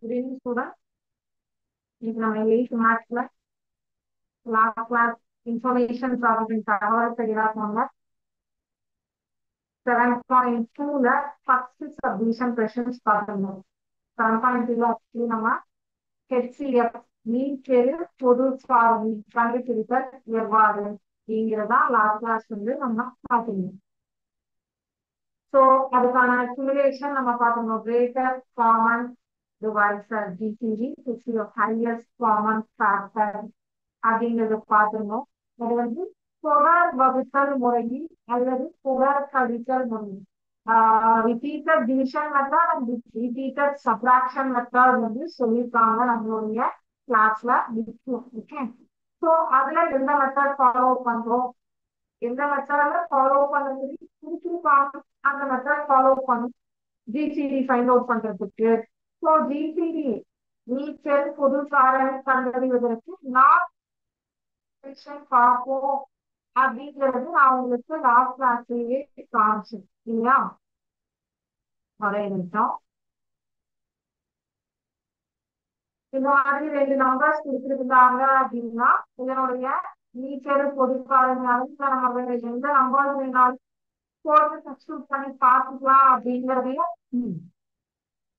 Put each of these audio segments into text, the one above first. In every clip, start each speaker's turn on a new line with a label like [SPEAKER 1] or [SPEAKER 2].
[SPEAKER 1] Good evening, students. இன்னைக்கு நம்ம 8th மேத்ஸ்ல லாஸ்ட் கிளாஸ் இன்ஃபர்மேஷன் ப்ராசஸிங் தகவல் தெரியாதவங்க 7.2ல ஃபர்ஸ்ட் சப்டிவிஷன் கொஸ்டின்ஸ் பார்த்துருந்தோம். 7.2ல ஆக்சுவலி நம்ம HCF மீட்டெரு பொது சார்பு கண்டுபிடித்தல் எவ்வாறு அப்படிங்கிறதா லாஸ்ட் கிளாஸ் நம்ம பார்த்துருந்தோம். ஸோ அதுக்கான சிமுலேஷன் நம்ம பார்த்துருந்தோம். Greater common divisor GCD, which is the highest common factor அப்படிங்கிறது பார்த்துருந்தோம். அது தொடர் வகுத்தல் முறையில் அல்லது தொடர் கழித்தல் முறையில் repeated division method and repeated subtraction method சொல்லியிருக்காங்க நம்மளுடைய கிளாஸ்ல. ஓகே, ஸோ அதுல எந்த மெத்தட் ஃபாலோ பண்றோம், எந்த மெத்தட்ல ஃபாலோ பண்ணி குறிச்சிருக்காங்க, அந்த மெத்தட் ஃபாலோ பண்ணி ஜிசிடி ஃபைண்ட் அவுட் பண்றதுக்கு. ஸோ ஜிசிடி நீச்சல் பொது காரணி கண்டறிவதற்கு நான் பார்ப்போம் அப்படிங்கிறது நான் உங்களுக்கு லாஸ்ட் கிளாஸ்லயே காமிச்சேன் இல்லையா? ஒரே நிமிஷம். இந்த மாதிரி 2 நம்பர்ஸ் கொடுத்துருந்தாங்க அப்படின்னா இதனுடைய நீச்சல் பொது காரணி நம்ம எந்த நம்பர் வேணாலும் போட்டு சப்ஸ்டியூட் பண்ணி பார்த்துக்கலாம் அப்படிங்கிறதையும்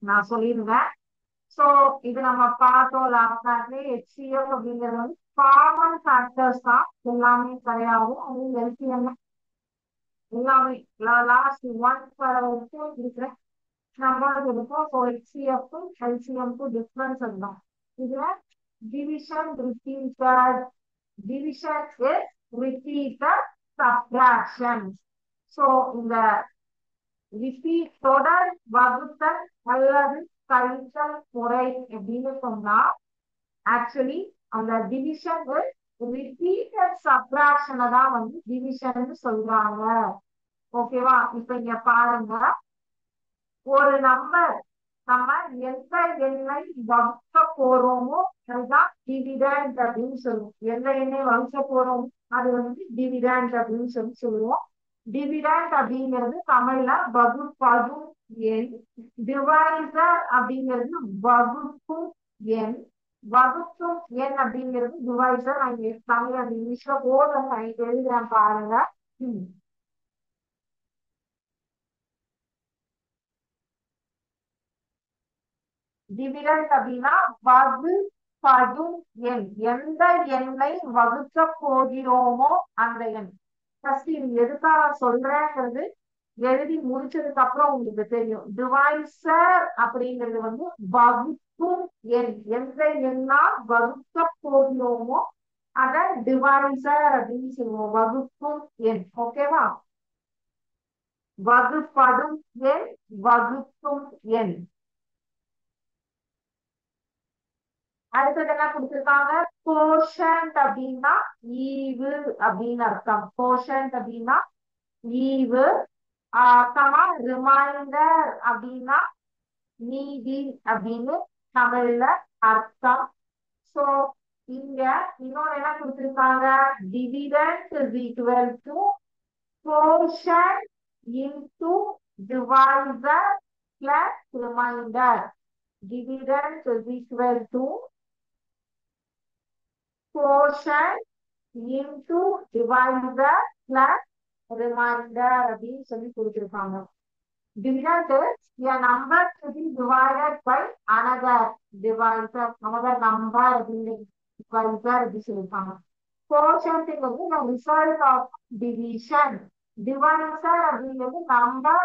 [SPEAKER 1] நான் சொல்லியிருந்தேன். சோ இது நம்ம பார்த்தோம் லாஸ்ட் கிளாஸ்ல. HCF அப்படிங்கிறது காமன் ஃபேக்டர்ஸ் தான், எல்லாமே கிடையாது. அது எல்சிஎம் எல்லாமே லாஸ்ட் 1 வரைக்கும் இருக்கிற நம்பர் இருக்கும். ஸோ HCF எல்சிஎம்க்கும் டிஃபரன்ஸ் அதுதான். இதுல division repeated, division is repeated subtraction. So இந்த ரிப்பீட் தொடர் வகுத்தல் அல்லது கழித்தல் முறை அப்படின்னு சொன்னா ஆக்சுவலி அந்த டிவிஷன் ரிப்பீட்டட் சப்ட்ராக்ஷனை தான் டிவிஷன் சொல்றாங்க. ஓகேவா? இப்ப இங்க பாருங்க, ஒரு நம்பர் நம்ம எந்த எண்ணை வகுக்க போறோமோ அதுதான் டிவிடெண்ட் அப்படின்னு சொல்லுவோம். எந்த எண்ணை வகுக்க போறோமோ அது டிவிடெண்ட் அப்படின்னு சொல்லுவோம். டிவிடெண்ட் அப்படிங்கிறது தமிழ்ல வகுப்பதும் எண், டிவைசர் அப்படிங்கிறது வகுப்பும் எண், வகுப்பும் எண் அப்படிங்கிறது டிவைசர். தமிழ் அது இங்கிலீஷ்ல போதும் எழுதுறேன் பாருங்க. டிவிடெண்ட் அப்படின்னா வகுப்பதும் எண், எந்த எண்ணை வகுக்க போகிறோமோ அந்த எண். ஃபர்ஸ்ட் இது எதுக்காக சொல்றேங்கிறது எழுதி முடிச்சதுக்கு அப்புறம் உங்களுக்கு தெரியும். டிவைசர் அப்படிங்கிறது வகுப்பும் எண், எந்த எண்ணா வகுக்க போகிறோமோ அத டிவைசர் அப்படின்னு சொல்லுவோம், வகுப்பும் எண். ஓகேவா? வகுப்படும் எண், வகுப்பும் எண். அடுத்தது என்ன கொடுத்திருக்காங்க? கோஷன்ட் அப்படின்னா ஈவு அப்படின்னு அர்த்தம். கோஷன்ட் அப்படின்னா ஈவு. ரிமைண்டர் அப்படின்னா நீதி அப்படின்னு தமிழ்ல அர்த்தம். சோ இங்க இன்னொன்னு என்ன கொடுத்திருக்காங்க? Dividend is equal to quotient into divisor plus reminder. Dividend is equal to quotient into divisor plus remainder அப்படின்னு சொல்லி கொடுத்திருக்காங்க. Dividend is a number to be divided by another divisor, another number அப்படின்னு divisor அப்படின்னு சொல்லிருக்காங்க. Quotient the result of division. Divisor அப்படிங்கிறது number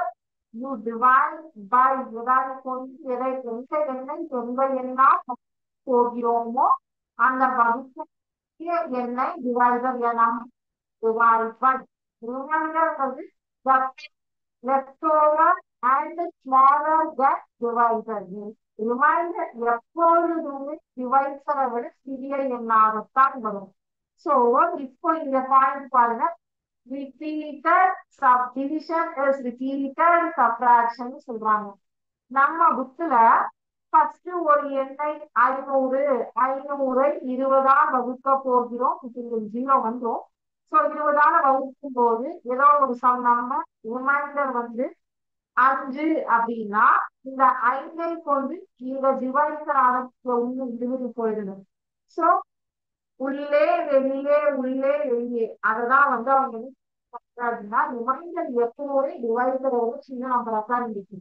[SPEAKER 1] you divide by எதை எண்ணா போகிறோமோ அந்த வகுப்பு எண்ணை டிவைசர் எனலாம். divide by remainder leftover and smaller than divisor. Remainder எப்பொழுதுமே டிவைசரை விட சிறிய எண்ணாகத்தான் வரும். சோ இப்போ இந்த பாயிண்ட் பாருங்க, repeated subdivision is repeated subtraction சொல்றாங்க. நம்ம புக்ல ஃபர்ஸ்ட் ஒரு எண்ணை 500 20ஆல் வகுக்க போகிறோம். இது 0 வந்துடும். சோ 20ஆல் வகுக்கும் போது ஏதோ ஒரு சம் நம்ம ரிமைண்டர் 5 அப்படின்னா இந்த 5ஐ கொண்டு இந்த டிவைசர் ஆனது போயிடுது. சோ உள்ளே வெளியே உள்ளே வெளியே அததான் வந்து அவங்க அப்படின்னா ரிமைண்டர் எப்பவுமே டிவைசரோட சின்ன நம்பரா இருக்கு.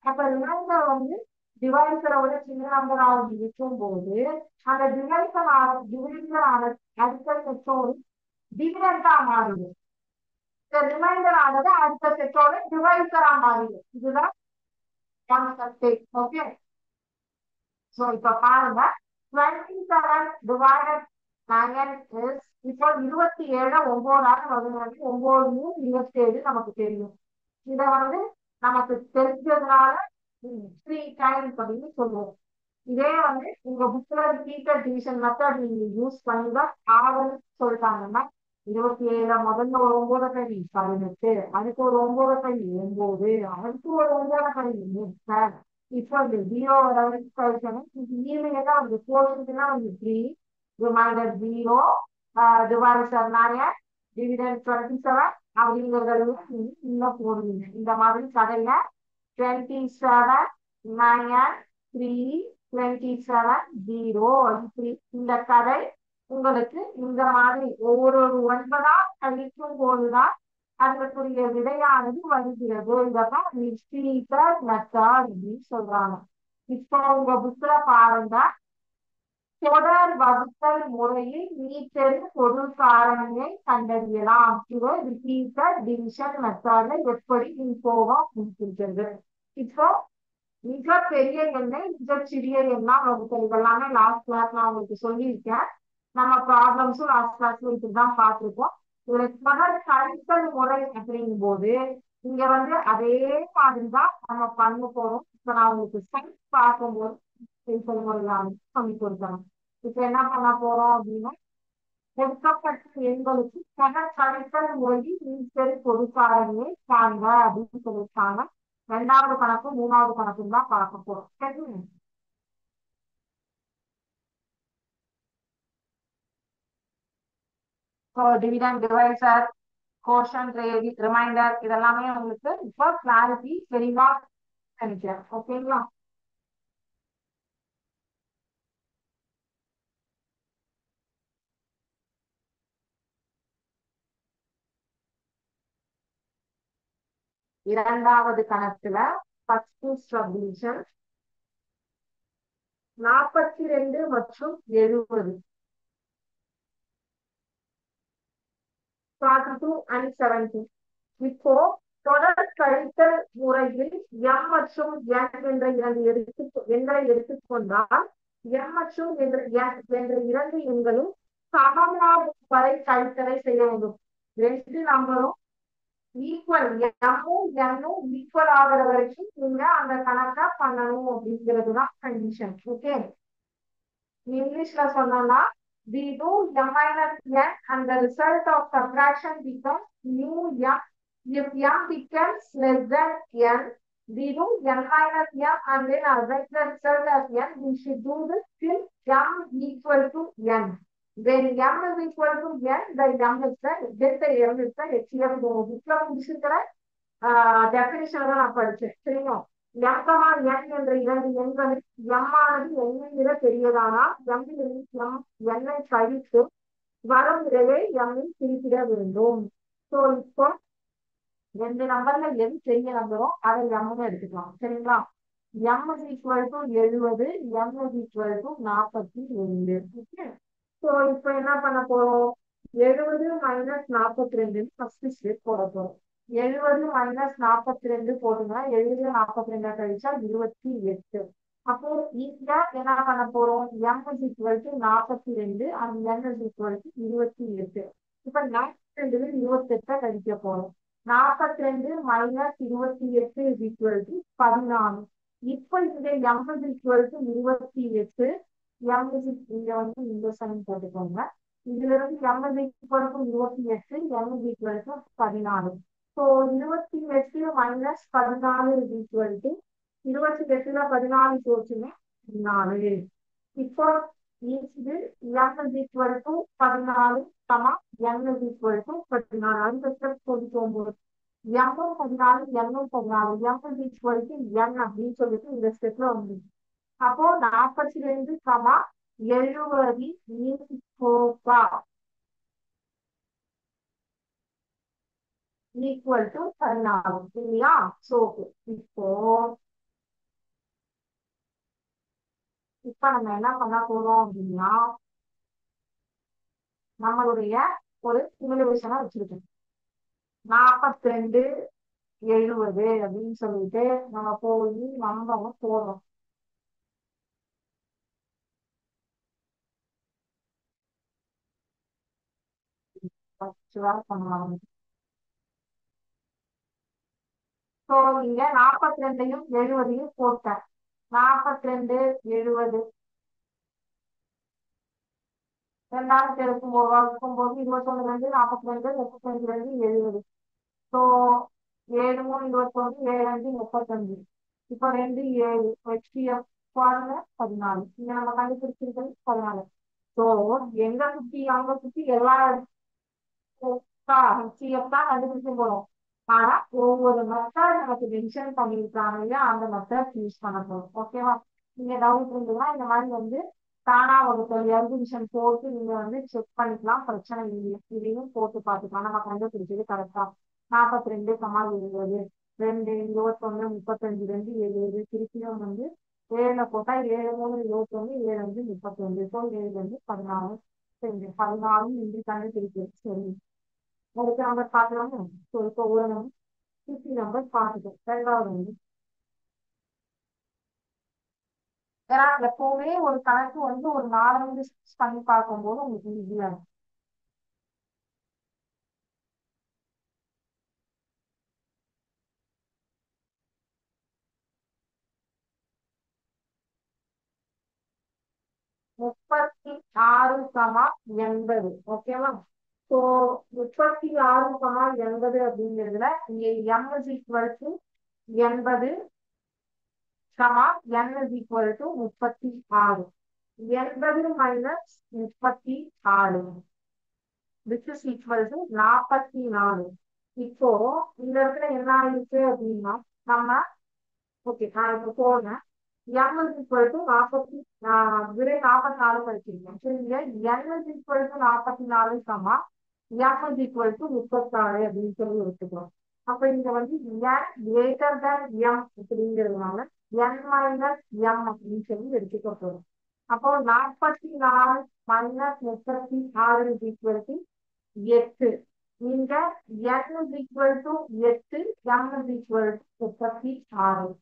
[SPEAKER 1] அப்ப ரிமைண்டர் வந்து டிவைசரோட சின்ன நம்பராக இருக்கும் போது அந்த டிவைசர் அடுத்த செட்டோடு டிவிடெண்டா மாறுது. இந்த ரிமைண்டர் ஆனது அடுத்த செட்டோட டிவைசரா மாறுது. இதுதான் ஓகே. சோ இப்ப பாருங்க 27 divided 9 is இப்போ 27 9ஆல வகுத்தாங்க. 9 27 நமக்கு தெரியும். இத வந்து நமக்கு தெரிஞ்சதுனால 3 times அப்படின்னு சொல்லுவோம். இதே வந்து உங்க புக்ல ரிப்பீட்டட் டிவிஷன் மெத்தட் நீங்க யூஸ் பண்ணி தான் ஆவன்னு சொல்லிட்டாங்கன்னா 27 முதல்ல ஒரு 9 கழி 18, அதுக்கு ஒரு 9 கழி 9, அதுக்கு ஒரு 9 கழி 8. இப்போ இந்த 0 வர வரைக்கும் கழிச்சோன்னா ஈவினிங் தான் வந்து போர்ஷன்ஸ்னா வந்து 3 ரிமைண்டர் 0 டிவைசர் 9 டிவிடெண்ட் 27 அப்படிங்கிறது இன்னும் போடுவீங்க. இந்த மாதிரி கதையில 27 9 3 27 0 3 இந்த கதை உங்களுக்கு இந்த மாதிரி ஒவ்வொரு 9ஆ கழிக்கும் போதுதான் அதற்குரிய விடையானது வருகிறது. இததான் ரிப்பீட்டட் மெத்தட் அப்படின்னு சொல்றாங்க. இப்போ உங்க புக்ல பாருங்க, தொடர் வகுத்தல் முறையில் மீட்டெரு பொருள் காரணியை கண்டறியலாம். இது ரிப்பீட்டட் டிவிஷன் மெத்தட்ல எப்படி போவோம் கொடுத்திருக்கிறது. இப்போ மிக பெரிய எண்ணெய் மிக சிறிய எண்ணா வகுத்தல் இதெல்லாமே லாஸ்ட் கிளாஸ் நான் உங்களுக்கு சொல்லியிருக்கேன். நம்ம ப்ராப்ளம்ஸும் லாஸ்ட் கிளாஸ்ல இப்படிதான் பார்த்திருக்கோம். இதுல தொடர் கழித்தல் முறை அப்படிங்கும் போது இங்க வந்து அதே மாதிரிதான் நம்ம பண்ண போறோம். இப்ப நான் உங்களுக்கு சைட் பார்க்கும்போது கழித்தல் முறையானது சொல்லி கொடுக்குறேன். இப்ப என்ன பண்ண போறோம் அப்படின்னா கொடுக்கப்பட்ட எண்களுக்கு தொடர் கழித்தல் முறையில் மீட்டெரு பொதுக்காரணியை காண்க அப்படின்னு சொல்லியிருக்காங்க. 2வது கணக்கு 3வது கணக்கும் தான் பார்க்க போறோம். சரி, டிவிடெண்ட் டிவைசர் கோஷன் ரிமைண்டர் இதெல்லாமே உங்களுக்கு இப்போ கிளாரிட்டி தெளிவா நினைக்கிறேன். ஓகேங்களா? இரண்டாவது கணக்குல ஃபர்ஸ்ட் சப்டிவிஷன் 42 மற்றும் 70 42 and 70. இப்போ தொடர் கழித்தல் முறையில் m மற்றும் n என்ற எண்களை எடுத்துக்கொண்டால் m மற்றும் என்ற 2 எண்களும் சமமாக வரை கழித்தலை செய்ய வேண்டும். 2 நம்பரும் ஈக்குவல் எம்மும் ஈக்குவல் ஆகிற வரைக்கும் நீங்க அந்த கணக்கை பண்ணணும் அப்படிங்கிறதுதான் கண்டிஷன். ஓகே, இங்கிலீஷ்ல சொன்னோம்னா we do m minus n and the result of subtraction becomes mu m. If m becomes less than n, we do m minus m and then write the result as n. We should do this till m equal to n. When m is equal to n, the m is the HCF. புக்ல முடிச்சிருக்கிற definition தான் நான் படிச்சேன். சரிங்களா? n, n என்ற 2 எண்களில் m ஆனது n விட பெரியதானால் n ஐ கழித்து வரும் விடையை m இல் குறிப்பிட வேண்டும். சோ இப்போ 2 நம்பர்ல எது பெரிய நம்பரோ அதை m எடுத்துக்கலாம். சரிங்களா? m is equal to 70, m is equal to 42. Okay, so இப்போ என்ன பண்ண போறோம்? 70 மைனஸ் 42 ஃபர்ஸ்ட் ஸ்டெப் போட போறோம். 70 மைனஸ் 42 போடுங்க. 70 42 கழிச்சா 28. அப்போ இங்க என்ன பண்ண போறோம்? m is equal to 42 and n is equal to 28. இப்ப 42 28 கழிக்க போறோம். 42 மைனஸ் 28 is equal to 14. இப்ப இங்க m is equal to 28. இங்க வந்து இந்த சைன் போட்டுக்கோங்க. இதுல இருந்து m is equal to 28, n is equal to 14. So 28 minus 14 is equal to 28ல 14 போச்சுன்னா 14. இப்போ இது m is equal to 14, n is equal to 14. அடுத்த ஸ்டெப் 19. எம்மும் 14 எண்ணும் 14 எம் ஈக்குவல் டு என் அப்படின்னு சொல்லிட்டு இந்த ஸ்டெப்ல வந்து அப்போ 42 கமா 70 போப்பா ஈக்குவல் டு 14 இல்லையா? சோ இப்போ இப்ப நம்ம என்ன பண்ண போறோம் அப்படின்னா நம்மளுடைய ஒரு சிமுலேஷனை வச்சிருக்கோம். 42 70 அப்படின்னு சொல்லிட்டு நம்ம போய் நம்பவும் போறோம். பண்ணலாம். ஸோ இங்க 42யும் 70யும் போட்டேன். 42 70 ரெண்டாவது பெருக்கும் போது 21 2 42 32 2 70. ஸோ 7 3 21 7 5 35. இப்போ 2 7 HPF பாருங்க 14. இங்க நம்ம கண்டுபிடிச்சிருக்கிறது 14. ஸோ எங்க சுத்தி அங்க சுத்தி எல்லா HCF தான் கண்டுபிடிச்சு போறோம். ஆனா ஒவ்வொரு மெத்தட் நமக்கு மென்ஷன் பண்ணியிருக்காங்க இல்லையா அந்த மெத்தட் யூஸ் பண்ண போறோம். ஓகேவா? நீங்க டவுட் இருந்ததுன்னா இந்த மாதிரி வந்து தானா வகுத்தல் எல்டிவிஷன் போட்டு நீங்க வந்து செக் பண்ணிக்கலாம். பிரச்சனை இல்லை. இதையும் போட்டு பார்த்துக்கலாம். நம்ம கண்டுபிடிச்சது கரெக்டா 42 கமால் 20 2 21 35 2 70 திருப்பியும் வந்து 7ல போட்டா 7 3 21 7 5 35. ஸோ 7 வந்து 14 சரி 14 இன்று கண்டுபிடிச்சு சரி அடுத்த நம்பர் பார்க்கலாமா? ஸோ இப்போ ஒரு நம்பர் 50 நம்பர் பார்த்துட்டோம். ரெண்டாவது வந்து ஏன்னா எப்பவுமே ஒரு கணக்கு வந்து ஒரு 4 பண்ணி பார்க்கும்போது உங்களுக்கு ஈஸியா இருக்கும். முப்பத்தி ஆறு கமா 80 ஓகேவா? ஸோ 36 கமா 80 அப்படிங்கிறதுல இங்க M is equal to 80 comma n is equal to 36. 80 minus 36 which is equal to 44. இப்போ இந்த இடத்துல என்ன ஆயிடுச்சு அப்படின்னா நம்ம ஓகே நான் இப்போ போனேன் எம் இஸ் ஈக்குவல் டு 40 விரை 44 படிச்சிருக்கேன். சரிங்க n இஸ் ஈக்குவல் டு 44 சமா எம் இஸ் ஈக்குவல் டு 36 அப்படின்னு சொல்லி எடுத்துக்கிறோம். அப்ப இங்க வந்து n கிரேட்டர் தேன் எம் அப்படிங்கிறதுனால n மைனஸ் எம் அப்படின்னு சொல்லி எடுத்துக்க போறோம். அப்போ 44 மைனஸ் 36 இஸ் ஈக்குவல் டு 8. இங்க n is equal to 8 m is equal to 36.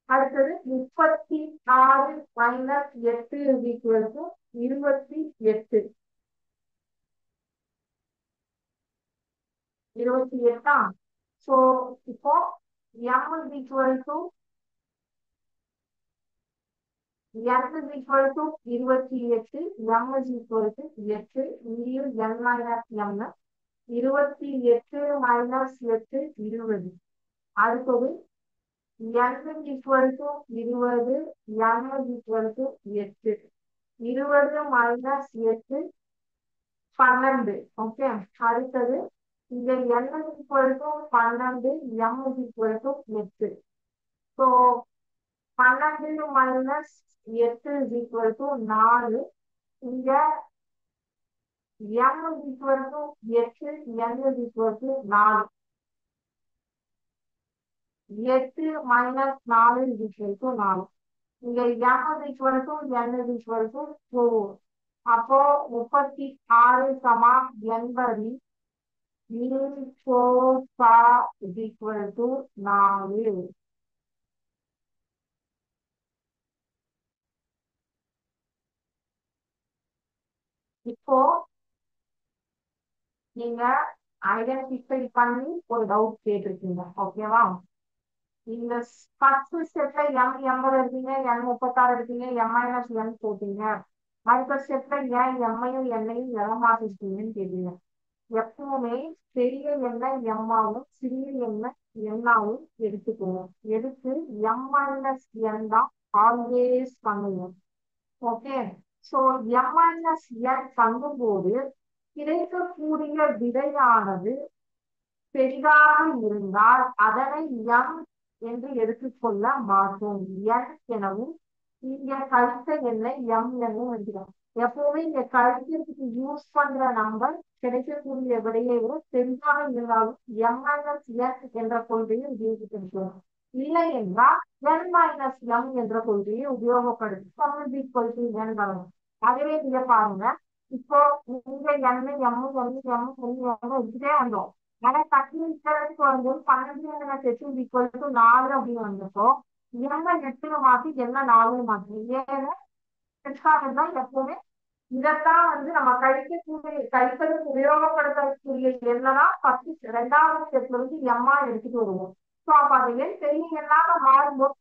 [SPEAKER 1] அடுத்தது 36 மைனஸ் 8 இஸ் ஈக்குவல் டு 28. 28ஆ? ஸோ இப்போ m is equal to n is equal to 28 m is equal to 8 இங்கேயும் n மைனஸ் m 28 மைனஸ் 8 20. அடுத்தது n is equal to 20 n is equal to 8 20 minus 8 12. Okay அடுத்தது இங்க n is equal to 12 m is equal to 8. So 12 minus 8 is equal to 4. இங்க m is equal to 8 n is equal to 4. 8 minus 4 is equal to 4. இங்க m is equal to n is equal to 4. அப்போ 36 சமா 80 is equal to 4. இப்போ நீங்க identify பண்ணி ஒரு doubt கேட்டிருக்கீங்க. ஓகேவா? இந்த ஃபர்ஸ்ட் ஸ்டெப்ல m 80 எடுத்தீங்க n 36 எடுத்தீங்க m மைனஸ் n போட்டீங்க. அடுத்த ஸ்டெப்ல ஏன் எம்மையும் எண்ணையும் மாத்திருக்கீங்கன்னு கேட்டீங்க. எப்பவுமே பெரிய எண்ணெய் எம்மாவும் சிறிய எண்ணெய் எண்ணாவும் எடுத்துக்குவோம். எடுத்து m மைனஸ் n தான் ஆல்வேஸ் பண்ணுவோம். Okay so m minus n பண்ணும்போது கிடைக்கக்கூடிய விடையானது பெரிதாக இருந்தால் அதனை எம் என்று எடுத்துக்கொள்ள மாட்டோம். என் எனவும் இங்க கழித்த எண்ணை எம் எனவும் எடுக்கிறோம். எப்பவுமே இங்க கழிக்கிறதுக்கு யூஸ் பண்ற நம்பர் கிடைக்கக்கூடிய விடையை விட பெரிதாக இருந்தாலும் எம் மைனஸ் என் என்ற கொள்கையை உபயோகித்திருக்கிறோம். இல்லை என்றால் என் மைனஸ் எம் என்ற கொள்கையை உபயோகப்படுத்தி சம் ஈக்குவல் டு என் வரும். அதுவே நீங்க பாருங்க, இப்போ நீங்க எண்ணு எம்மு எண்ணு எம்மு எண்ணு எம்மு எடுத்துட்டே வந்தோம். ஆனா டக்குனு வரும்போது 12 அப்படின்னு வந்தப்போ என்ன 8 மாத்தி என்ன 4 மாத்தி ஏன்னு எப்பவுமே இதைத்தான் நம்ம கழிப்பதற்கு உபயோகப்படுத்தக்கூடிய எண்ணா ஃபர்ஸ்ட் 2வது ஸ்டெப்ல எம்மா எடுத்துட்டு வருவோம். ஸோ அப்ப அது எண் பெரிய எண்ணாக மாறும்போது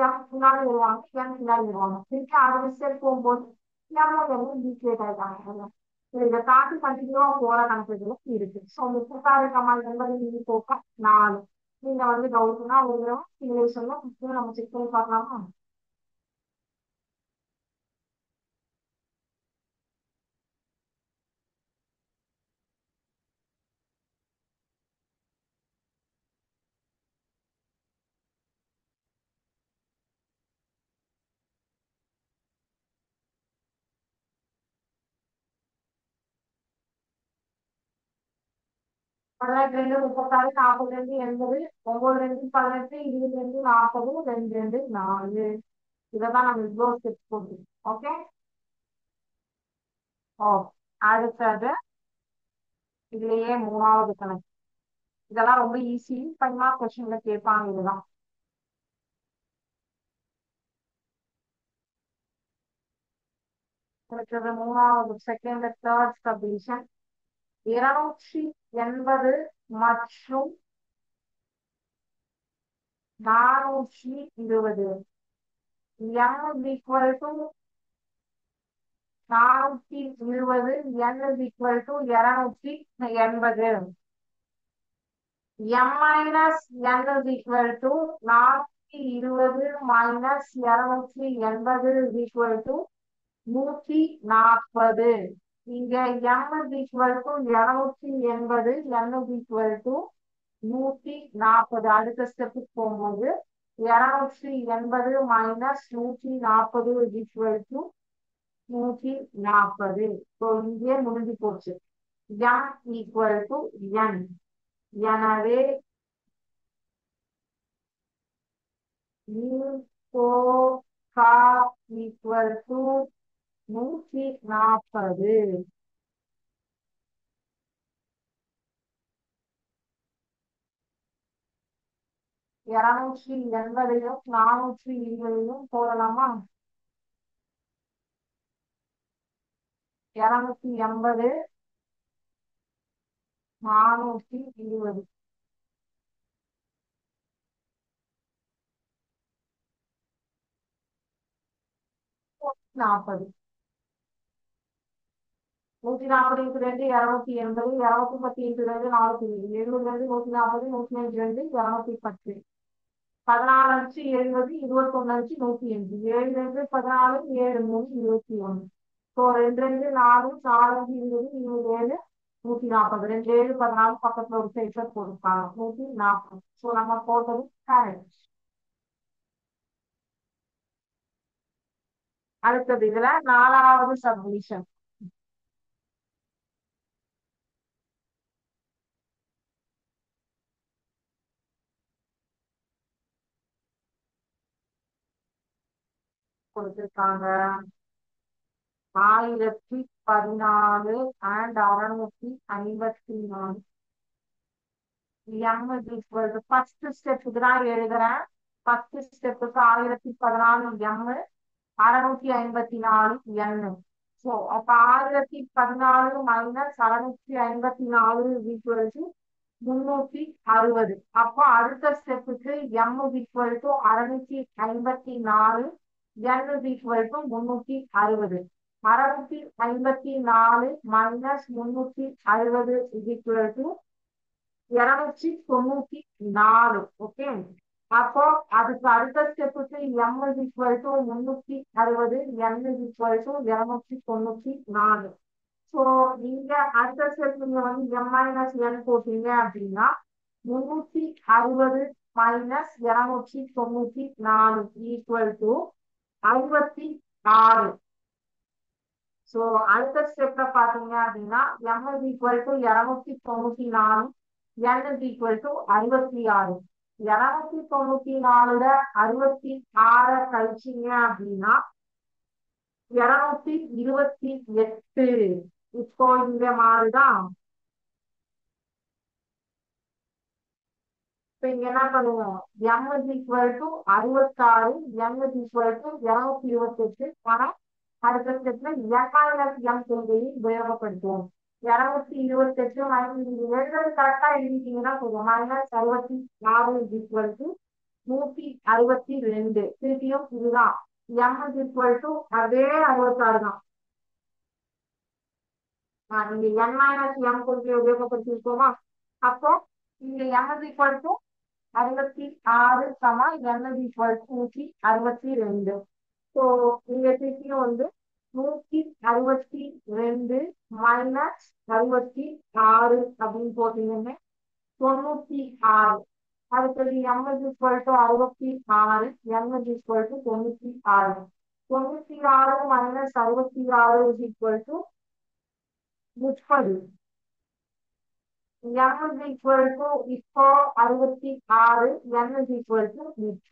[SPEAKER 1] எம் பின்னாடி வருவாங்க, எம் பின்னாடி வருவாங்க. திருப்பி 6 ஸ்டெப் போகும்போது எம் ஈக்குவேட் ஆயிட்டாங்க. இதை தாண்டி கண்டினியூவா போற கணக்குகளும் இருக்கு. ஸோ 36 என்பது நீங்க போக்க 4. நீங்க டவுட்னா ஒரு சிமுலேஷன்ல நம்ம செக் பண்ணி பார்க்கலாமா? பதினெட்டு ரெண்டு 36, 42 80, 9 2 18, 22 40, 2 2 4. இதான் நம்ம இவ்வளோ ஸ்டெப்ஸ் போடுறோம். ஓகே. ஓ, அடுத்தது இதுலயே 3வது கணக்கு. இதெல்லாம் ரொம்ப ஈஸி, பண்ணா கொஸ்டின்ல கேட்பாங்க. இதுதான் அடுத்தது 3வது செகண்ட் தேர்ட் சப்டிவிஷன். 280 மற்றும் 420 m equal to 420 n equal to 280. m minus n is equal to 420 minus 280 is equal to 140. இங்க m is equal to 280, n is equal to 140. அடுத்த ஸ்டெப்புக்கு போகும்போது 280 minus 140 is equal to 140. So இங்கே முடிஞ்சு போச்சு. m equal to n. எனவே equal to 140. இருநூற்றி எண்பதையும் 420 போடலாமா? 280 420 40. 140 into 2 280, 210 into 2 420, 70 240 152 210. 14 70 21 108, 7 14 7 3 21. ஸோ 2 2 4 4 20 27 140. 2 7 14 பக்கத்துல ஒரு சைஸை கொடுப்பாங்க 140. ஸோ நம்ம போட்டது கரெக்ட். அடுத்தது இதுல 4வது சப்டிவிஷன். கொடுத்திருக்காங்க 1014 and 654. m is equal to first ஸ்டெப்புக்கு தான் எழுதுறேன். ஃபர்ஸ்ட் ஸ்டெப்புக்கு 1014 m, 654 n. ஸோ அப்ப 1014 மைனஸ் 654 is equal to 360. அப்போ அடுத்த ஸ்டெப்புக்கு m is equal to 654, n is equal to 360. 654 minus 360 is equal to 294. Okay. அப்போ அதுக்கு அடுத்த ஸ்டெப்புக்கு m is equal to 360, n is equal to 294. So நீங்க அடுத்த ஸ்டெப் நீங்க m மைனஸ் n போட்டீங்க அப்படின்னா 360 மைனஸ் 294 ஈக்குவல் டு 66. சோ அடுத்த ஸ்டெப்ல பாத்தீங்க அப்படின்னா m is equal to 294, n is equal to 66. 294 66 கழிச்சீங்க அப்படின்னா 228. இப்போ இந்த மாதிரிதான். இப்ப இங்க என்ன பண்ணுவோம்? m is equal to 66, n is equal to 228. ஆனா அடுத்த ஸ்டெப்ல n மைனஸ் m கொள்கையை உபயோகப்படுத்துவோம். 228 எழுதுறது கரெக்டா எழுதிட்டீங்கன்னா போதும். Minus 66 is equal to 162. திருப்பியும் இதுதான் m is equal to அதே 66 தான். இங்க n மைனஸ் m கொள்கையை உபயோகப்படுத்திருக்கோமா? அப்போ இங்க m is equal to 66 சமா n is equal to 162. So இங்க திருப்பியும் 162 மைனஸ் 66 அப்படின்னு போட்டீங்கன்னா 96. அடுத்தது m is equal to 66, n is equal to 96. 96 minus 66 is equal to 30. m is equal to இப்போ 66, n is equal to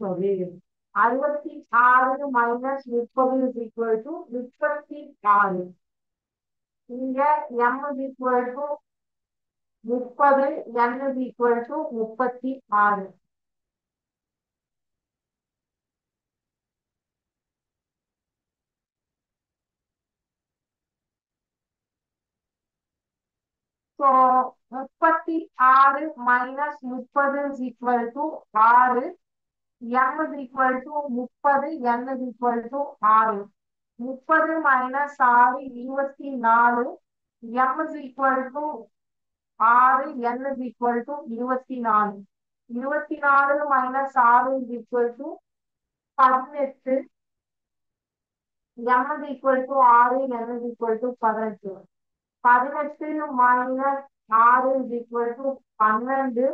[SPEAKER 1] 30. 66 minus 30 is equal to 36. இங்க m is equal to 30, n is equal to 36. So 36 minus 30 is equal to 6. m is equal to 30, n is equal to 6. 30 minus 6 24. m is equal to 6, n is equal to 24. 24 minus 6 is equal to 18. m is equal to 6, n is equal to 18. 18 minus 6 is equal to 12.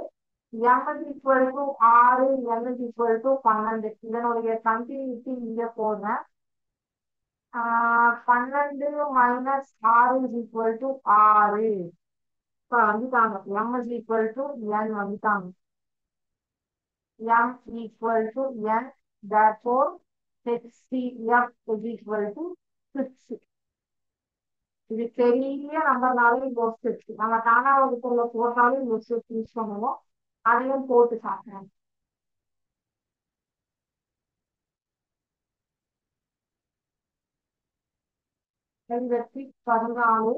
[SPEAKER 1] m is equal to 6, n is equal to 12. இதனுடைய continuity இங்க போடுறேன். 12 minus 6 is equal to 6. இப்போ வந்துட்டாங்க. m is equal to n வந்துட்டாங்க. m equal to n. Therefore HCF is equal to 6. இது பெரிய நம்பர்னாலும் யோசிச்சு நம்ம தானா வகுப்புல போட்டாலும் யோசிச்சு யூஸ் பண்ணுவோம். அதையும் போட்டு காட்டுறேன். 14,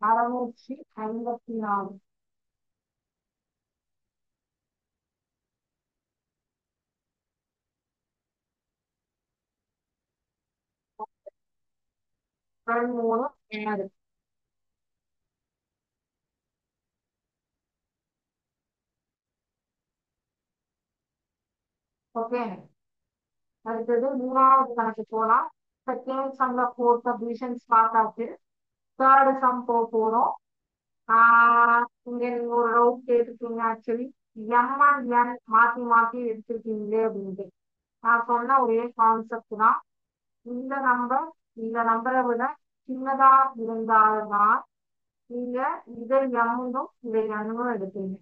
[SPEAKER 1] 654. மூணு ஏழு. ஓகே, அடுத்தது மூணாவது கணக்கு போலாம். செகண்ட் சம்ல 4 சப்டிவிஷன்ஸ் பார்த்தாச்சு. தேர்ட் சம் போறோம். இங்க நீங்க ஒரு ரவுட் கேட்டுருக்கீங்க. ஆக்சுவலி m and n மாத்தி மாத்தி எடுத்திருக்கீங்களே அப்படின்ட்டு. நான் சொன்ன ஒரே கான்செப்ட் தான். இந்த நம்பரை விட சின்னதா இருந்தால்தான் நீங்க இதை எம்மும் இதை எண்ணும் எடுப்பீங்க.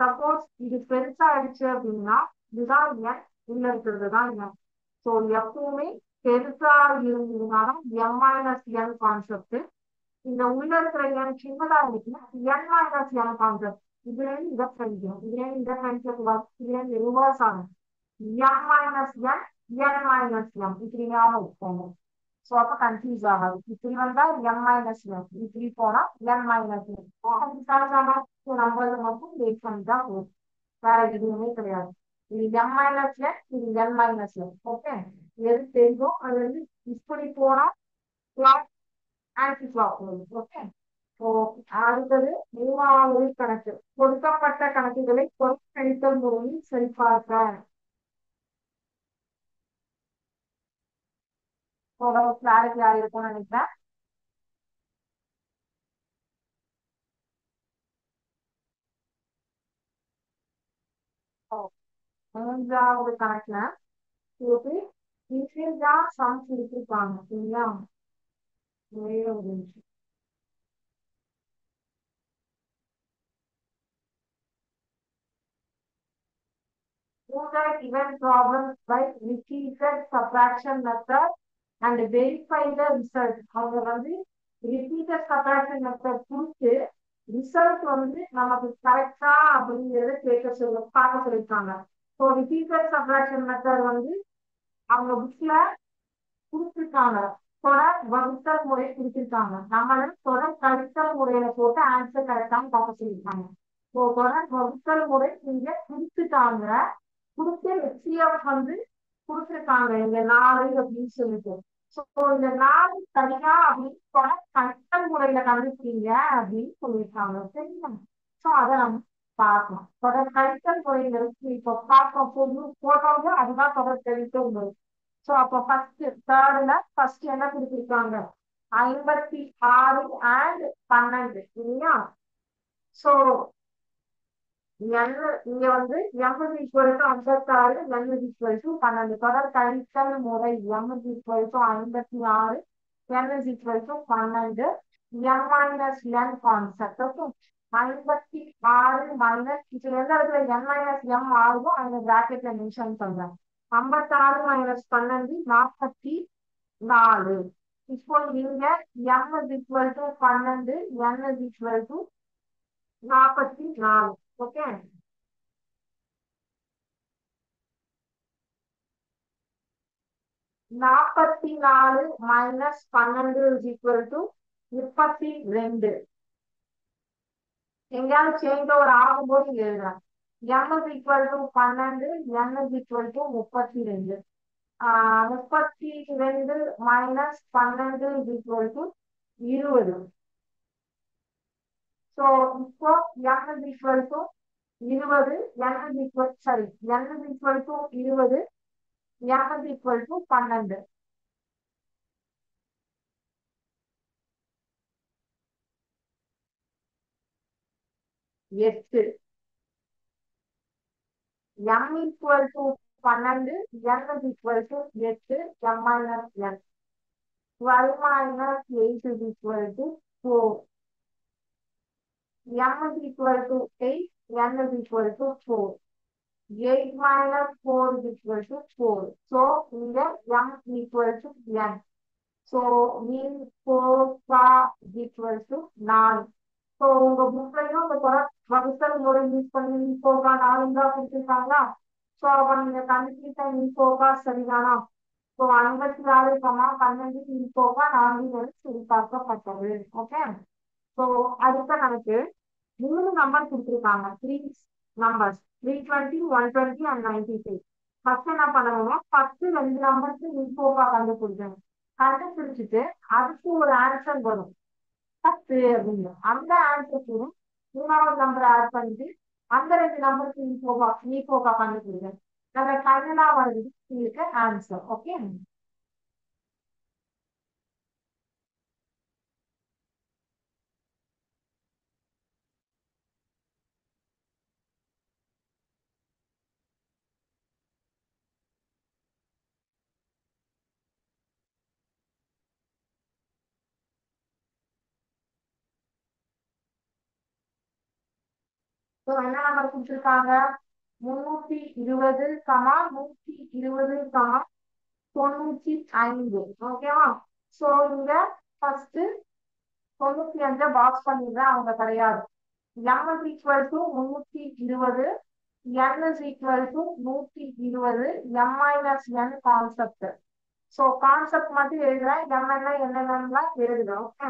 [SPEAKER 1] சப்போஸ் இது பெருசாயிடுச்சு அப்படின்னா இதுதான் என், உள்ள இருக்கிறதுதான் என். ஸோ எப்பவுமே பெருசா இருந்ததுனால எம் மைனஸ் என் கான்செப்ட். இந்த உள்ள இருக்கிற என் சின்னதா இருக்குன்னா என் மைனஸ் என் கான்செப்ட். இதுல இருந்து இதை படிக்கணும், இதுல இருந்து இதை படிக்கக்கூடாது, இதுல இருந்து ரிவர்ஸ் ஆகும். என் மைனஸ் என், என் மைனஸ் எம் இப்படி ஞாபகம் வச்சுக்கோங்க. ஸோ அப்ப கன்ஃபியூஸ் ஆகாது. இப்படி வந்தா எம் மைனஸ் எம், இப்படி போனா எம் மைனஸ் எம். நம்பர் மட்டும் வெயிட் பண்ணிட்டா போதும், வேற எதுவுமே கிடையாது. இது எம் மைனஸ் என், இது என் மைனஸ் எம். ஓகே, எது தெரியும் அது வந்து இப்படி போனா கிளாக் ஆன்டி கிளாக் போகுது. ஓகே, ஸோ அடுத்தது மூணாவது கணக்கு. கொடுக்கப்பட்ட கணக்குகளை பொருட்கணித்தல் முறையில் சரிபார்க்க. கிளாரிட்டி ஆகிருக்கும்னு நினைக்கிறேன். மூன்றாவது கணக்குல இது இன்ஃபினிட்டா சம்ஸ் கொடுத்துருக்காங்க சரியா? ஒரே ஒரு நிமிஷம். Prove that given problems by repeated subtraction method and verify the result. அவங்க வந்து repeated subtraction method கொடுத்து ரிசல்ட் வந்து நமக்கு கரெக்டா அப்படிங்கறத பார்க்க சொல்லிருக்காங்க. ஸோ repeated subtraction method வந்து அவங்க புக்ல கொடுத்துருக்காங்க. தொடர் வகுத்தல் முறை கொடுத்திருக்காங்க. நம்மளும் தொடர் கழித்தல் முறையில போட்டு ஆன்சர் கரெக்டான்னு பார்க்க சொல்லியிருக்காங்க. ஸோ தொடர் வகுத்தல் முறை இங்க கொடுத்துட்டாங்க. கொடுத்து HCF வந்து கொடுத்துருக்காங்க இந்த 4 அப்படின்னு சொல்லிட்டு. ஸோ இந்த 4 சரியா அப்படின்னு தொடர் கழித்தல் முறையில கண்டுபிடிங்க அப்படின்னு சொல்லியிருக்காங்க சரிங்களா? ஸோ அதை நம்ம பார்க்கலாம். தொடர் கழித்தல் முறைங்கிறது இப்போ பார்க்க போட்டோங்க அதுதான் தொடர் கழித்தல் முறை. சோ அப்போ தேர்ட்ல ஃபர்ஸ்ட் என்ன கொடுத்திருக்காங்க 56 and 12 இல்லையா? சோ இங்க வந்து m is equal to 56 n is equal to 12 தொடர் கழித்தல் முறை m is equal to 56 n is equal to 12 m minus n concept okay. 56 minus இது எந்த இடத்துல n minus m ஆகுதோ அந்த பிராக்கெட்ல மென்ஷன் பண்றேன். 56 மைனஸ் 12 44. இப்போ இங்க m is equal to 12 n is equal to 44 okay. 44 minus 12 is equal to 32. எங்கேயாவது change over ஆகும்போது எழுதுறேன். m is equal to 12 n is equal to 32. 32 minus 12 is equal to 20. So இப்போ m is equal to 20 n is equal sorry n is equal to 20 m is equal to 12. எட்டு m equal to 12 n is equal to 8 m minus n. 12 minus 8 is equal to 4. m is equal to 8 n is equal to 4. 8 minus 4 is equal to 4. So here m equal to n. So mean 4 is equal to 9. So உங்க புக்லையும் இந்த வகுத்தல் முறை use பண்ணி நீக்கோகா 4 தான் கொடுத்துருக்காங்களா? So அப்ப நீங்க கண்டுபிடித்த நீக்கோகா சரிதானா? ஸோ 56 12 நீக்கோகா 4 சரி பார்க்கப்பட்டது ஓகே. ஸோ அடுத்த கணக்கு 3 நம்பர் கொடுத்துருக்காங்க. 3 நம்பர்ஸ் 320 120 and 95. ஃபர்ஸ்ட் என்ன பண்ணுவோம்னா ஃபர்ஸ்ட் 2 நம்பருக்கு நீக்கோகா கண்டுபிடிக்கணும். கண்டுபிடிச்சிட்டு அதுக்கு ஒரு ஆன்சர் வரும் 10 அப்படின்னு. அந்த ஆன்சருக்கு 3வது நம்பர் ஆட் பண்ணிட்டு அந்த 2 நம்பருக்கு நீக்கோகா கண்டுபிடிங்க. நம்ம ஃபைனலா வருது உங்களுக்கு ஆன்சர் ஓகே. என்ன நம்பர் கொடுத்துருக்காங்க 320 120 95 ஓகேவா? சோ இங்க ஃபர்ஸ்ட் 95 பாக்ஸ் பண்ணிடுறேன் அவங்க கிடையாது. m is equal to 320 n is equal to 120 m minus n concept. So concept மட்டும் எழுதுறேன் என்னென்னலாம் எழுதுறேன் ஓகே.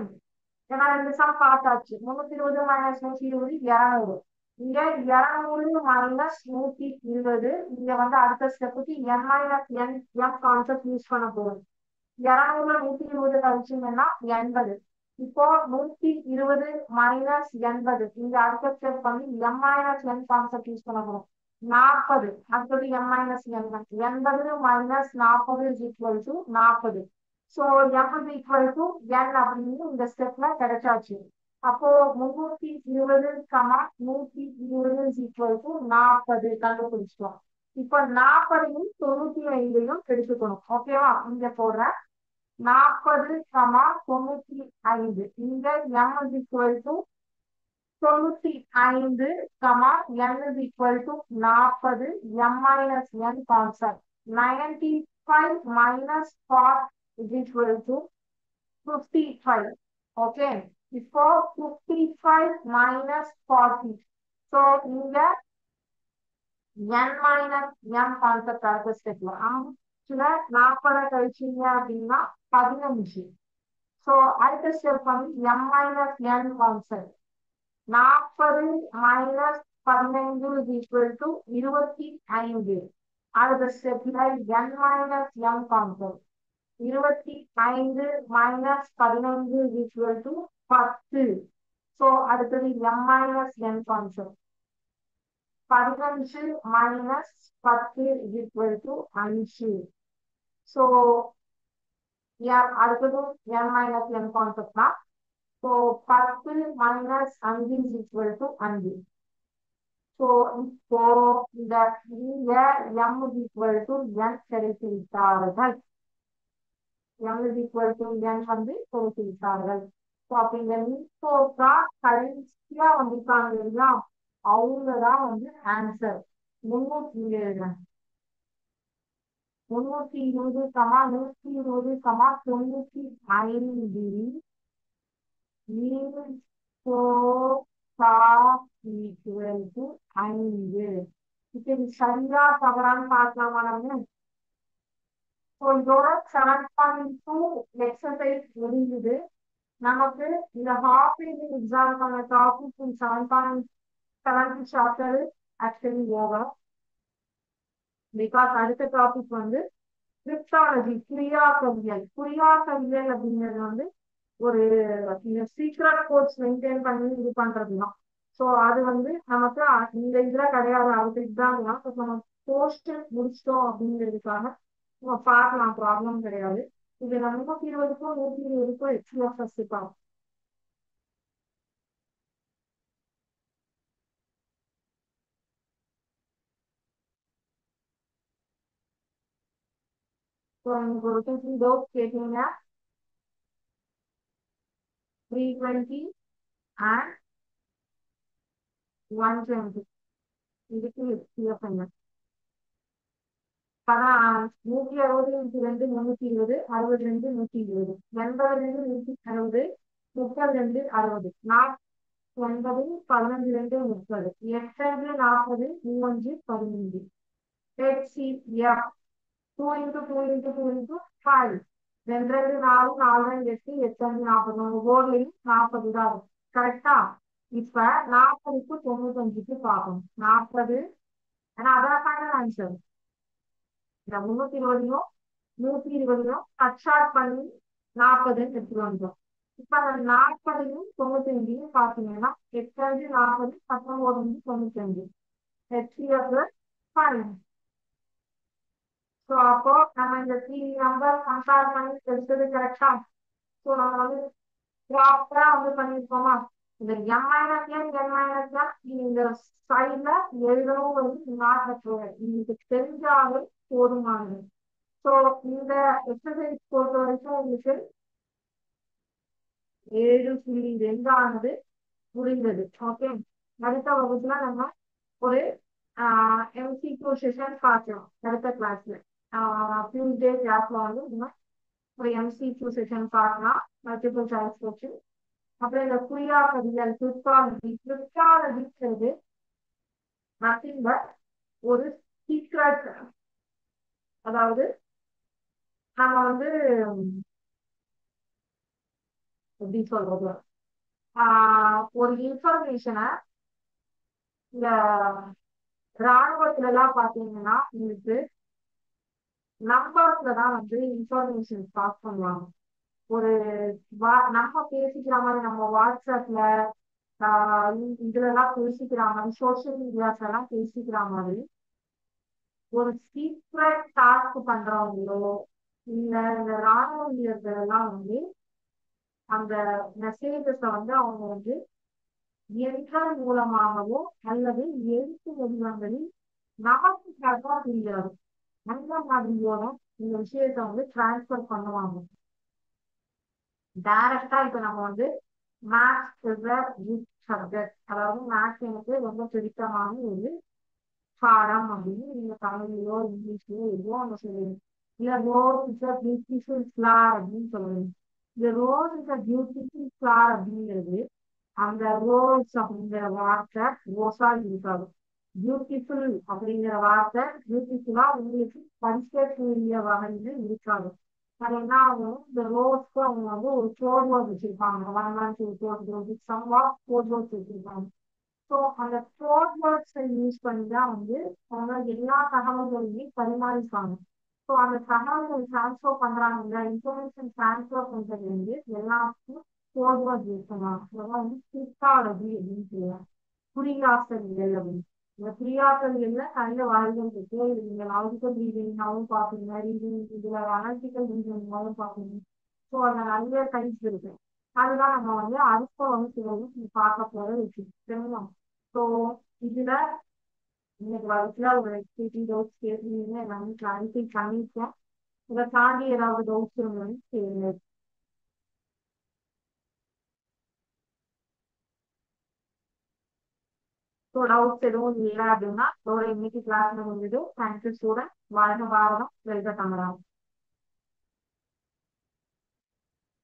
[SPEAKER 1] ஏன்னா 2 சம் பார்த்தாச்சு. 320 மைனஸ் 120 200. இங்க 200 மைனஸ் 120 இங்க வந்து அடுத்த ஸ்டெப்புக்கு n minus n m concept use பண்ண போறோம். 200 120 கழிச்சீங்கன்னா 80. இப்போ 120 மைனஸ் 80 இங்க அடுத்த ஸ்டெப் வந்து m minus n concept use பண்ண போறோம். 40 அடுத்தது m minus n 80 minus 40 is equal to 40. So m is equal to n அப்படின்னு இந்த ஸ்டெப்ல கிடைச்சாச்சு. அப்போ 320 120 is equal to 40 கண்டுபிடிச்சிட்டோம். இப்ப 40யும் 95யும் எடுத்துக்கணும். ஓகேவா? இங்க போடுறேன். 40, 95. இங்க m is equal to 95, n is equal to 40, m minus n constant. 95 minus 4 is equal to 55. Okay. இப்போ 55 minus 40. So, இங்க n minus m கான்செப்ட் அடுத்த ஸ்டெப்ல. ஆக்சுவலா 40 கழிச்சீங்க அப்படின்னா 15. ஸோ அடுத்த ஸ்டெப் வந்து m minus n concept. 40 minus 15 is equal to 25. அடுத்த ஸ்டெப்ல n minus m concept. 25 minus 15 is equal to 10. So அடுத்தது m minus n concept. 15 minus 10 is equal to 5. So, அடுத்தது n minus n கான்செப்ட் தான். So, 10 minus 5 is equal to 5. So, இப்போ இந்த m is equal to n கிடைத்து விட்டார்கள். m is equal to n வந்து கிடைத்து விட்டார்கள். ஸோ அப்ப இந்த நிப்போக்கா கடைசியா வந்திருக்காங்க இல்லையா, அவங்கதான் வந்து ஆன்சர். 320, 320, 120, 95 equal to 5. இப்ப இது சரியா தவறான்னு பார்க்கலாமா நம்ம? இதோட 7.2 எக்ஸசைஸ் முடிஞ்சுது. நமக்கு இந்த ஹாஃப் இயர்லி எக்ஸாமுக்கான topic 7.7 chapter actually over. Because அடுத்த டாபிக் வந்து கிரிப்டாலஜி, குறியாக்கவியல். குறியாக்கவியல் அப்படிங்கிறது வந்து ஒரு சீக்ரெட் கோட்ஸ் மெயின்டைன் பண்ணி இது பண்றதுதான். ஸோ அது வந்து நமக்கு இந்த இதுல கிடையாது, அடுத்த எக்ஸாம் தான். நம்ம போர்ஷன் முடிச்சிட்டோம் அப்படிங்கிறதுக்காக நம்ம பார்க்கலாம், ப்ராப்ளம் கிடையாது. இது நம்ம 120க்கும் 120க்கும் எக்ஸ்பிளஸ் பார்ப்போம். ஸோ எனக்கு ஒரு 2-3 டவுட் கேட்டீங்க. 320 and 120 இதுக்கு எக்ஸ்பிளஸ். 160 into 2 320, 62 120, 82 160, 32 60, 49 15 30, 8 40 35 15. Let's see here. 2 into 2 into 2 into 5. 2 4 4 8 8 40 போர்ட்லையும் 40 தான் இருக்கும். கரெக்டா? இப்ப 40க்கு 95க்கு பார்க்கணும். 40 ஏன்னா அதான் ஃபைனல் ஆன்சர். இந்த 320யும் 120யும் கட் ஷார்ட் பண்ணி 40 எடுத்துட்டு வந்தோம். இப்ப அந்த 40யும் 95யும் பாத்தீங்கன்னா 8 40 19 95. ஃபைன். ஸோ அப்போ நம்ம இந்த 3 நம்பர் கம்பேர் பண்ணி எடுத்தது கரெக்டா? ஸோ நம்ம வந்து ப்ராப்பரா வந்து பண்ணிருக்கோமா? இந்த m minus n, n minus n இந்த சைட்ல எழுதவும் வந்து நாட் ரெக்வயர்ட். உங்களுக்கு தெரிஞ்சாலே போதுமானது. ஸோ இந்த எக்ஸசைஸ் பொறுத்த வரைக்கும் உங்களுக்கு 7.2 ஆனது முடிந்தது. ஓகே. அடுத்த வகுப்புல நம்ம ஒரு MCQ செஷன் பார்க்கலாம். அடுத்த கிளாஸ்ல டியூஸ்டே கிளாஸ்ல வந்து நம்ம ஒரு MCQ செஷன் பார்க்கலாம். Multiple choice question. அப்புறம் இந்த குறியாக்கவியல், கிரிப்டாலஜிங்கிறது நத்திங் பட் ஒரு சீக்ரெட். அதாவது நம்ம வந்து எப்படி சொல்றது, ஒரு இன்ஃபர்மேஷனை இந்த ராணுவத்துல எல்லாம் பாத்தீங்கன்னா உங்களுக்கு நம்பர்ஸ்ல தான் வந்து இன்ஃபர்மேஷன் பாஸ் பண்ணுவாங்க. ஒரு நம்ம பேசிக்கிற மாதிரி நம்ம வாட்ஸ்அப்ல இதுல எல்லாம் பேசிக்கிற மாதிரி, சோசியல் மீடியாஸ் எல்லாம் பேசிக்கிற மாதிரி ஒரு சீக்ரெட் டாஸ்க் பண்றவங்களோ இல்ல இந்த ராணுவ வீரர்கள் எல்லாம் வந்து அந்த மெசேஜஸ வந்து அவங்க வந்து எண்கள் மூலமாகவோ அல்லது எழுத்து வடிவங்களில் நமக்கு கரெக்டா தெரியாது. அந்த மாதிரியோட இந்த விஷயத்த டிரான்ஸ்ஃபர் பண்ணுவாங்க. டைரக்டா இப்ப நம்ம maths is a week subject, அதாவது மேத்ஸ் எனக்கு ரொம்ப பிடித்தமான ஒரு பாடம் அப்படின்னு நீங்க தமிழ்லயோ இங்கிலீஷ்லயோ எதுவோ ஒண்ணு சொல்லுவீங்க. இல்ல rose is a beautiful flower அப்படின்னு சொல்லுவீங்க. இந்த rose is a beautiful flower அப்படிங்கிறது அந்த ரோஸ் அப்படிங்கிற வார்த்தை ரோஸா இருக்காது. பியூட்டிஃபுல் அப்படிங்கிற வார்த்தை பியூட்டிஃபுல்லா உங்களுக்கு படிக்கக்கூடிய வகையில இருக்காது. அது என்ன ஆகும், இந்த ரோஸ்க்கு அவங்க ஒரு கோட் வேர்ட் வச்சிருப்பாங்க. 1 1 2 4 சம்வா கோட் வேர்ட்ஸ் வச்சிருப்பாங்க. ஸோ அந்த கோட் வேர்ட்ஸை யூஸ் பண்ணி தான் அவங்க எல்லா தகவல்களையுமே பரிமாறிப்பாங்க. ஸோ அந்த தகவல்கள் டிரான்ஸ்ஃபர் பண்றாங்க, இன்ஃபர்மேஷன் டிரான்ஸ்ஃபர் பண்றது எல்லாத்துக்கும் கோட் வேர்ட் யூஸ் பண்ணுவாங்க. அதெல்லாம் கிரிப்டாலஜி அப்படின்னு சொல்லுவாங்க. குறியாக்கவியல் அப்படின்னு. இந்த குறியாக்கவியல்ல நிறைய வகைகள் இருக்கு. இது நீங்க லாஜிக்கல் ரீசனிங்காவும் பார்ப்பீங்க, ரீசனிங் இதுல அனாலிட்டிக்கல் ரீசனிங்காவும் பார்ப்பீங்க. ஸோ அதுல நிறைய டைப்ஸ் இருக்கு. அதுதான் நம்ம அடுத்த வகுப்புல பார்க்க போற விஷயம். சரிங்களா? ஸோ இதுல இன்னைக்கு வகுப்புல ஒரு எக்ஸ்பிடி டவுட்ஸ் கேட்டீங்க, எல்லாமே கிளாரிஃபை பண்ணிருக்கேன். இதை தாண்டி ஏதாவது டவுட்ஸ் இருந்தாலும் கேளுங்க. ஸோ டவுட்ஸ் எதுவும் இல்லை அப்படின்னா இதோட இன்னைக்கு கிளாஸ் முடிஞ்சது. Thank you student. வாழ்க பாரதம், வெல்க தமிழகம்.